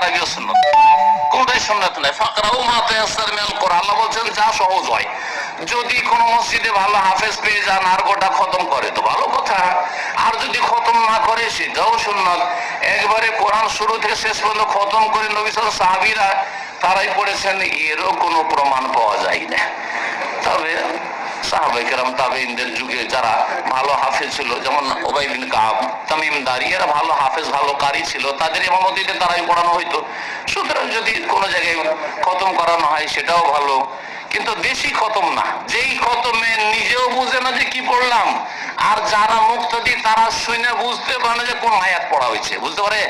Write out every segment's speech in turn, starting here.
আগেও সুন্নাত, কোনটাই সুন্নাত নাই। ফাকরাউ মা তায়াসসার মিনাল কোরআন, আল্লাহ বলছেন যা সহজ হয়। যদি কোন মসজিদে ভালো হাফেজ পেয়ে যান আর গোটা খতম করে তো ভালো কথা, আর যদি খতম না করে সেটাও সুন্নাত। একবারে কোরআন শুরু থেকে শেষ পর্যন্ত খতম করে নবী সাল্লাল্লাহু আলাইহি সাহাবীরা তারাই পড়েছেন, এরও কোনো প্রমাণ পাওয়া যায় না। তবে সাহাবায়ে কেরাম তাবেঈনদের যুগে যারা ভালো হাফেজ ছিল, যেমন উবাই বিন কাব, তামিম দারি, এরা ভালো হাফেজ ভালো কারি ছিল, তাদের ইমামতিতে তারাই পড়ানো হইতো। সুতরাং যদি কোনো জায়গায় খতম করানো হয় সেটাও ভালো, কিন্তু বেশি খতম না। যেই খতমে নিজেও বুঝে না যে কি পড়লাম, আর যারা মুক্তাদি তারা শুনে বুঝতে পারে না যে কোন আয়াত পড়া হয়েছে, বুঝতে পারে?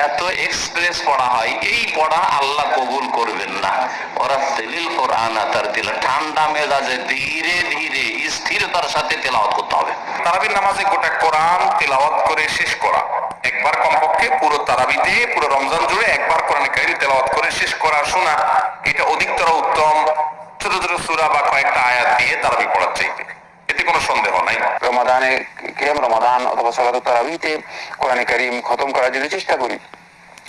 এত এক্সপ্রেস পড়া হয়, এই পড়া আল্লাহ কবুল করবেন না। ওরা তেলিল কোরআন তারতিলা, ঠান্ডা মেজাজে ধীরে ধীরে স্থিরতার সাথে তেলাওয়াত করতে হবে। তারাবির নামাজে গোটা কোরআন তেলাওয়াত করে শেষ করা, একবার কমপক্ষে পুরো তারাবিতে পুরো রমজান জুড়ে একবার কোরআন কারীম তেলাওয়াত করে শেষ করা, শোনা, এটা অধিকতর উত্তম ছোট ছোট সূরা বা কয়েকটা আয়াত দিয়ে তারাবি পড়ার চাইতে, এতে কোনো সন্দেহ নাই। রমাদানে কিয়াম রমাদান অথবা সালাতুত তারাবিতে কোরআন কারীম খতম করার জন্য চেষ্টা করি।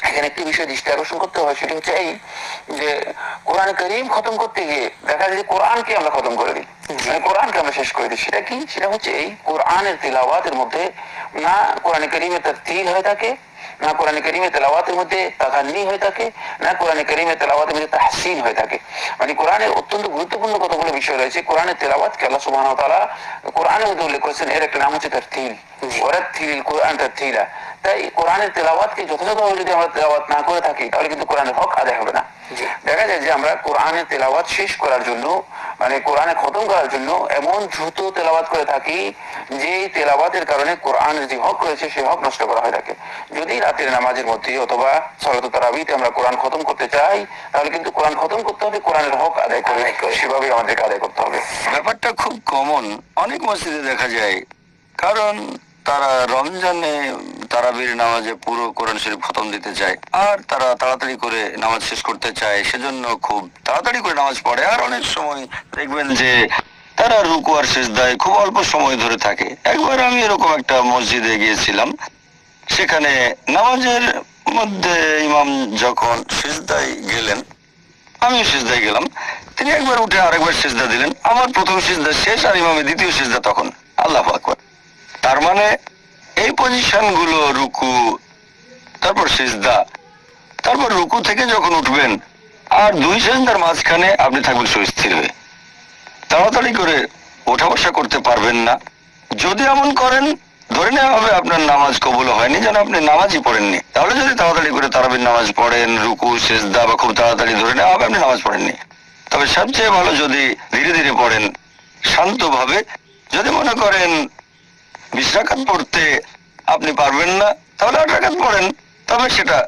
এখানে একটি বিষয় দৃষ্টি আকর্ষণ করতে হয়, সেটি হচ্ছে এই যে কোরআন কারীম খতম করতে গিয়ে দেখা যায় যে কোরআনকে আমরা খতম করে দিই, কোরআনকে আমরা শেষ করে দিই। সেটা কি? সেটা হচ্ছে এই কোরআনের তিলাওয়াতের মধ্যে না কোরআন কারীমের তারতিল হয়ে থাকে, না কোরআন কারীমের তেলাওয়াতের মধ্যে তাগান্নি হয়ে থাকে, না কোরআন কারীমের তেলাওয়াতের মধ্যে তাহসিন হয়ে থাকে। মানে কোরআনের অত্যন্ত গুরুত্বপূর্ণ কতগুলো বিষয় রয়েছে। কোরআনের তেলাওয়াতকে আল্লাহ সুবহানাহু ওয়া তাআলা কোরআনের মধ্যে উল্লেখ করেছেন, এর একটা নাম হচ্ছে তারতিল, ওয়ারাত্তিলিল কোরআন তারতিলা। তাই কোরআনের তেলাওয়াতকে যথাযথভাবে যদি আমরা তেলাওয়াত না করে থাকি তাহলে কিন্তু কোরআনের হক আদায় হবে না। দেখা যায় যে আমরা কোরআনের তেলাওয়াত শেষ করার জন্য, মানে কোরআনে খতম করার জন্য এমন দ্রুত তেলাওয়াত করে থাকি যে তেলাওয়াতের কারণে কোরআনের যে হক রয়েছে সেই হক নষ্ট করা হয়ে থাকে। যদি রাতের নামাজের মধ্যে অথবা সালাতুত তারাবিতে আমরা কোরআন খতম করতে চাই তাহলে কিন্তু কোরআন খতম করতে হবে, কোরআনের হক আদায় করে সেভাবে আমাদেরকে আদায় করতে হবে। ব্যাপারটা খুব কমন, অনেক মসজিদে দেখা যায়, কারণ তারা রমজানে তারাবির নামাজে পুরো কোরআন শরীফ খতম দিতে চায় আর তারা তাড়াতাড়ি করে নামাজ শেষ করতে চায়, সেজন্য খুব তাড়াতাড়ি করে নামাজ পড়ে। আর অনেক সময় দেখবেন যে তারা রুকু আর সিজদায় খুব অল্প সময় ধরে থাকে। একবার আমি এরকম একটা মসজিদে গিয়েছিলাম, সেখানে নামাজের মধ্যে ইমাম যখন সিজদায় গেলেন, আমিও সিজদায় গেলাম, তিনি একবার উঠে আরেকবার সিজদা দিলেন। আমার প্রথম সিজদা শেষ আর ইমামের দ্বিতীয় সিজদা তখন। আল্লাহু আকবার। তার মানে এই পজিশন গুলো, রুকু, তারপর সিজদা, তারপর রুকু থেকে যখন উঠবেন আর দুই সিজদার মাঝখানে আপনি থাকবেন সুস্থির হয়ে, তাড়াতাড়ি করে ওঠা বসা করতে পারবেন না। যদি এমন করেন ধরে নেওয়া হবে আপনার নামাজ কবুল হয়নি, যেন আপনি নামাজই পড়েননি। তাহলে যদি তাড়াতাড়ি করে তারাবির নামাজ পড়েন, রুকু সিজদা বা খুব তাড়াতাড়ি ধরে নেওয়া হবে আপনি নামাজ পড়েননি। তবে সবচেয়ে ভালো যদি ধীরে ধীরে পড়েন, শান্তভাবে। যদি মনে করেন 20 রাকাত পড়তে আপনি পারবেন না তাহলে 8 রাকাত পড়েন, তবে সেটা